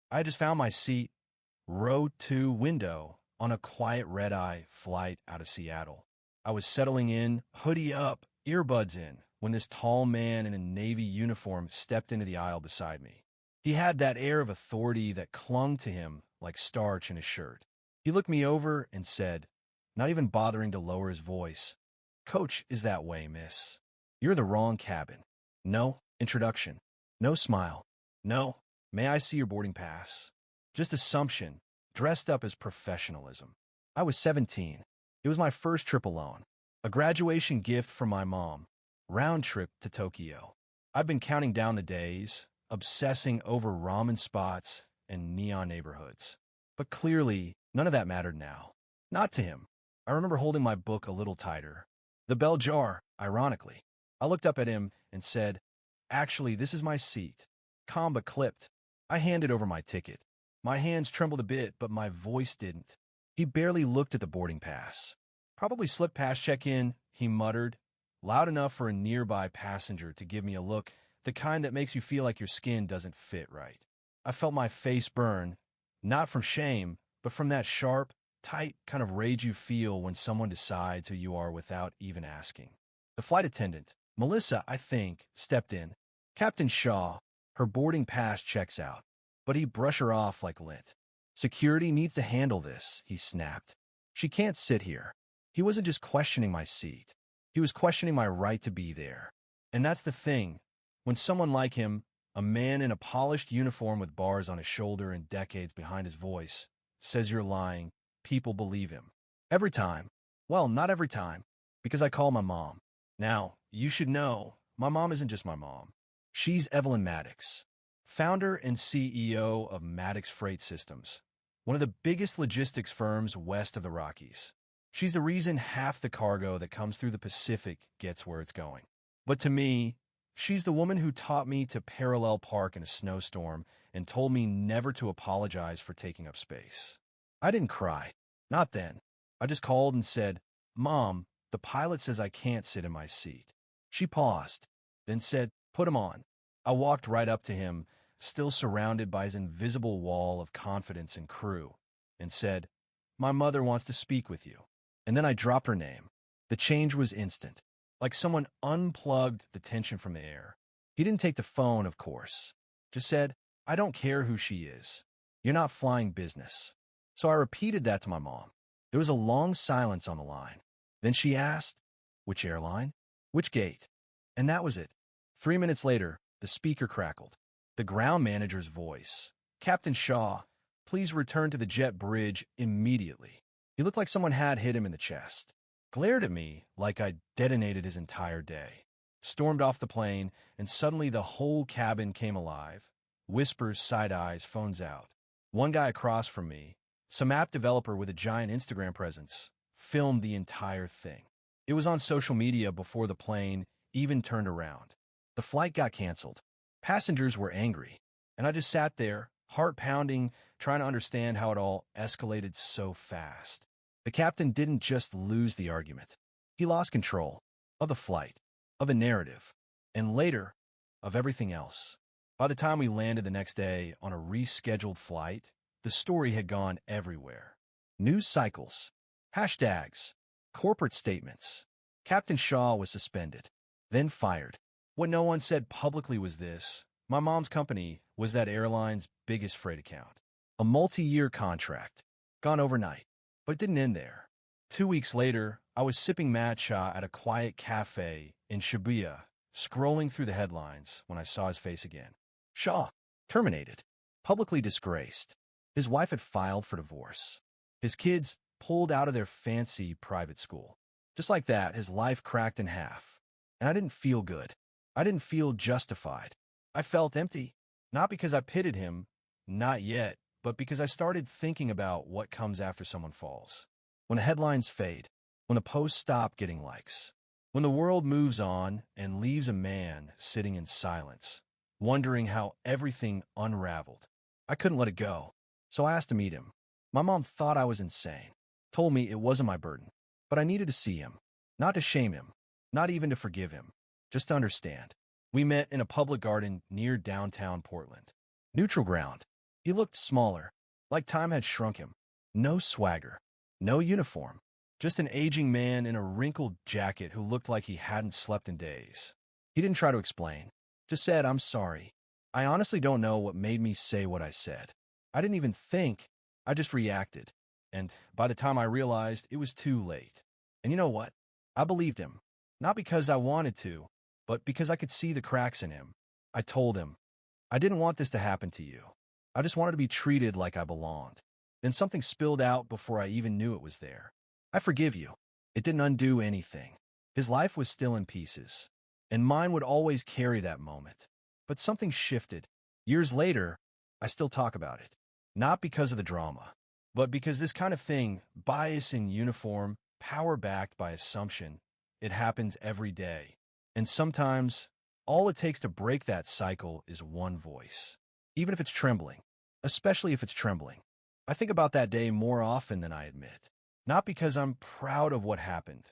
I just found my seat, row 2 window, on a quiet red-eye flight out of Seattle. I was settling in, hoodie up, earbuds in, when this tall man in a Navy uniform stepped into the aisle beside me. He had that air of authority that clung to him like starch in his shirt. He looked me over and said, not even bothering to lower his voice, "Coach is that way, miss. You're in the wrong cabin. No introduction. No smile. No, may I see your boarding pass?" Just assumption, dressed up as professionalism. I was 17. It was my first trip alone. A graduation gift from my mom. Round trip to Tokyo. I've been counting down the days, obsessing over ramen spots and neon neighborhoods. But clearly, none of that mattered now. Not to him. I remember holding my book a little tighter. The bell jar, ironically. I looked up at him and said, "Actually, this is my seat." Calm but clipped. I handed over my ticket. My hands trembled a bit, but my voice didn't. He barely looked at the boarding pass. "Probably slipped past check-in," he muttered, loud enough for a nearby passenger to give me a look, the kind that makes you feel like your skin doesn't fit right. I felt my face burn, not from shame, but from that sharp, tight kind of rage you feel when someone decides who you are without even asking. The flight attendant, Melissa, I think, stepped in. "Captain Shaw, her boarding pass checks out," but he brushed her off like lint. "Security needs to handle this," he snapped. "She can't sit here." He wasn't just questioning my seat. He was questioning my right to be there. And that's the thing. When someone like him, a man in a polished uniform with bars on his shoulder and decades behind his voice, says you're lying, people believe him. Every time. Well, not every time, because I call my mom. Now, you should know, my mom isn't just my mom. She's Evelyn Maddox, founder and CEO of Maddox Freight Systems, one of the biggest logistics firms west of the Rockies. She's the reason half the cargo that comes through the Pacific gets where it's going. But to me, she's the woman who taught me to parallel park in a snowstorm and told me never to apologize for taking up space. I didn't cry. Not then. I just called and said, "Mom, the pilot says I can't sit in my seat." She paused, then said, "Put him on." I walked right up to him, still surrounded by his invisible wall of confidence and crew, and said, "My mother wants to speak with you." And then I dropped her name. The change was instant, like someone unplugged the tension from the air. He didn't take the phone, of course. Just said, "I don't care who she is. You're not flying business." So I repeated that to my mom. There was a long silence on the line. Then she asked, "Which airline? Which gate?" And that was it. 3 minutes later, the speaker crackled. The ground manager's voice. "Captain Shaw, please return to the jet bridge immediately." He looked like someone had hit him in the chest. Glared at me like I'd detonated his entire day. Stormed off the plane, and suddenly the whole cabin came alive. Whispers, side eyes, phones out. One guy across from me, some app developer with a giant Instagram presence, filmed the entire thing. It was on social media before the plane even turned around. The flight got canceled. Passengers were angry, and I just sat there, heart pounding, trying to understand how it all escalated so fast. The captain didn't just lose the argument. He lost control of the flight, of the narrative, and later, of everything else. By the time we landed the next day on a rescheduled flight, the story had gone everywhere. News cycles, hashtags, corporate statements. Captain Shaw was suspended, then fired. What no one said publicly was this: my mom's company was that airline's biggest freight account. A multi-year contract, gone overnight. But it didn't end there. 2 weeks later, I was sipping matcha at a quiet cafe in Shibuya, scrolling through the headlines when I saw his face again. Shaw, terminated, publicly disgraced. His wife had filed for divorce. His kids pulled out of their fancy private school. Just like that, his life cracked in half. And I didn't feel good. I didn't feel justified. I felt empty. Not because I pitied him, not yet, but because I started thinking about what comes after someone falls. When the headlines fade, when the posts stop getting likes, when the world moves on and leaves a man sitting in silence, wondering how everything unraveled. I couldn't let it go, so I asked to meet him. My mom thought I was insane, told me it wasn't my burden, but I needed to see him, not to shame him, not even to forgive him, just to understand. We met in a public garden near downtown Portland. Neutral ground. He looked smaller, like time had shrunk him. No swagger, no uniform, just an aging man in a wrinkled jacket who looked like he hadn't slept in days. He didn't try to explain, just said, "I'm sorry. I honestly don't know what made me say what I said. I didn't even think, I just reacted. And by the time I realized, it was too late." And you know what? I believed him. Not because I wanted to, but because I could see the cracks in him. I told him, "I didn't want this to happen to you. I just wanted to be treated like I belonged." Then something spilled out before I even knew it was there. "I forgive you." It didn't undo anything. His life was still in pieces, and mine would always carry that moment. But something shifted. Years later, I still talk about it. Not because of the drama, but because this kind of thing, bias in uniform, power backed by assumption, it happens every day. And sometimes, all it takes to break that cycle is one voice. Even if it's trembling. Especially if it's trembling. I think about that day more often than I admit. Not because I'm proud of what happened,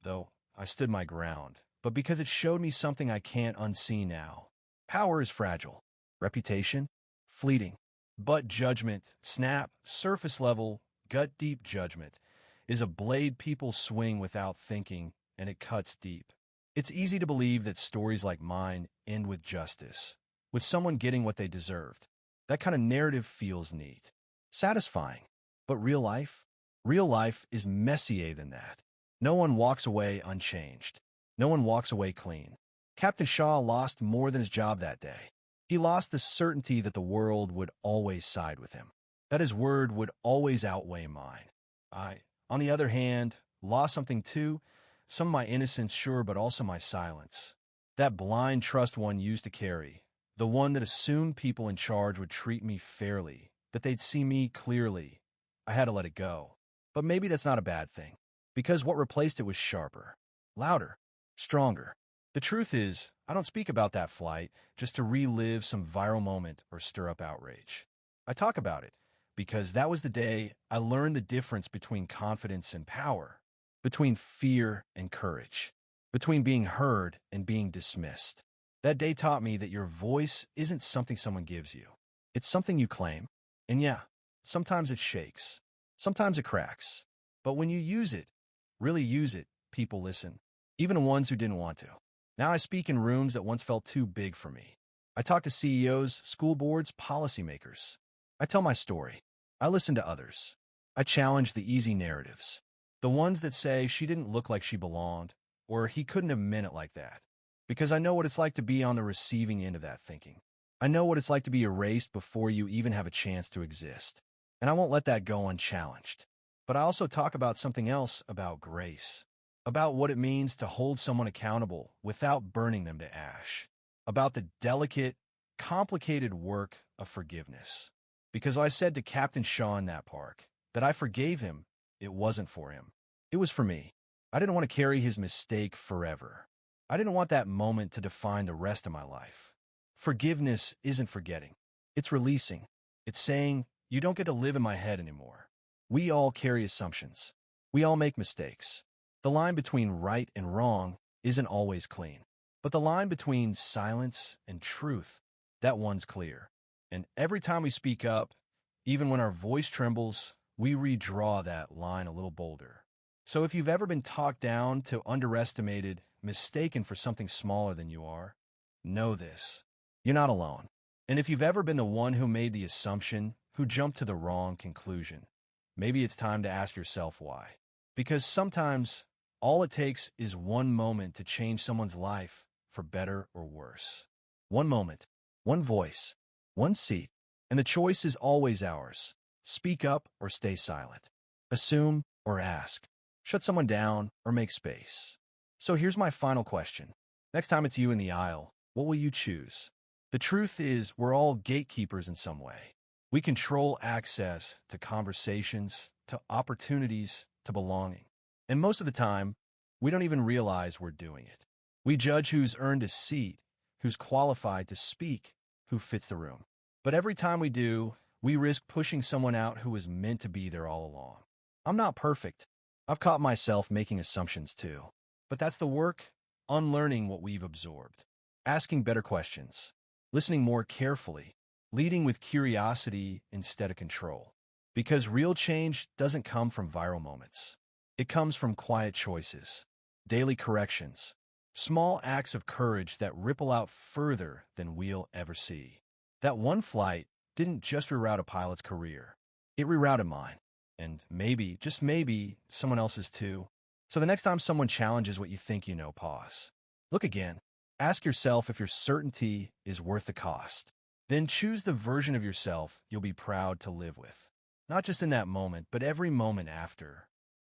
though I stood my ground, but because it showed me something I can't unsee now. Power is fragile. Reputation? Fleeting. But judgment, snap, surface level, gut-deep judgment, is a blade people swing without thinking, and it cuts deep. It's easy to believe that stories like mine end with justice, with someone getting what they deserved. That kind of narrative feels neat. Satisfying. But real life? Real life is messier than that. No one walks away unchanged. No one walks away clean. Captain Shaw lost more than his job that day. He lost the certainty that the world would always side with him, that his word would always outweigh mine. I, on the other hand, lost something too, some of my innocence, sure, but also my silence. That blind trust one used to carry, the one that assumed people in charge would treat me fairly, that they'd see me clearly. I had to let it go. But maybe that's not a bad thing, because what replaced it was sharper, louder, stronger. The truth is, I don't speak about that flight just to relive some viral moment or stir up outrage. I talk about it because that was the day I learned the difference between confidence and power, between fear and courage, between being heard and being dismissed. That day taught me that your voice isn't something someone gives you. It's something you claim. And yeah, sometimes it shakes. Sometimes it cracks. But when you use it, really use it, people listen, even the ones who didn't want to. Now I speak in rooms that once felt too big for me. I talk to CEOs, school boards, policymakers. I tell my story. I listen to others. I challenge the easy narratives. The ones that say she didn't look like she belonged, or he couldn't have meant it like that. Because I know what it's like to be on the receiving end of that thinking. I know what it's like to be erased before you even have a chance to exist. And I won't let that go unchallenged. But I also talk about something else, about grace. About what it means to hold someone accountable without burning them to ash. About the delicate, complicated work of forgiveness. Because I said to Captain Shaw in that park that I forgave him, it wasn't for him. It was for me. I didn't want to carry his mistake forever. I didn't want that moment to define the rest of my life. Forgiveness isn't forgetting. It's releasing. It's saying, you don't get to live in my head anymore. We all carry assumptions. We all make mistakes. The line between right and wrong isn't always clean. But the line between silence and truth, that one's clear. And every time we speak up, even when our voice trembles, we redraw that line a little bolder. So if you've ever been talked down to underestimated, mistaken for something smaller than you are, know this. You're not alone. And if you've ever been the one who made the assumption, who jumped to the wrong conclusion, maybe it's time to ask yourself why. Because sometimes all it takes is one moment to change someone's life for better or worse. One moment, one voice, one seat, and the choice is always ours. Speak up or stay silent. Assume or ask. Shut someone down or make space. So here's my final question. Next time it's you in the aisle, what will you choose? The truth is, we're all gatekeepers in some way. We control access to conversations, to opportunities, to belonging. And most of the time, we don't even realize we're doing it. We judge who's earned a seat, who's qualified to speak, who fits the room. But every time we do, we risk pushing someone out who was meant to be there all along. I'm not perfect. I've caught myself making assumptions too. But that's the work, unlearning what we've absorbed, asking better questions, listening more carefully, leading with curiosity instead of control. Because real change doesn't come from viral moments. It comes from quiet choices, daily corrections, small acts of courage that ripple out further than we'll ever see. That one flight didn't just reroute a pilot's career. It rerouted mine. And maybe, just maybe, someone else's too. So the next time someone challenges what you think you know, pause. Look again. Ask yourself if your certainty is worth the cost. Then choose the version of yourself you'll be proud to live with. Not just in that moment, but every moment after.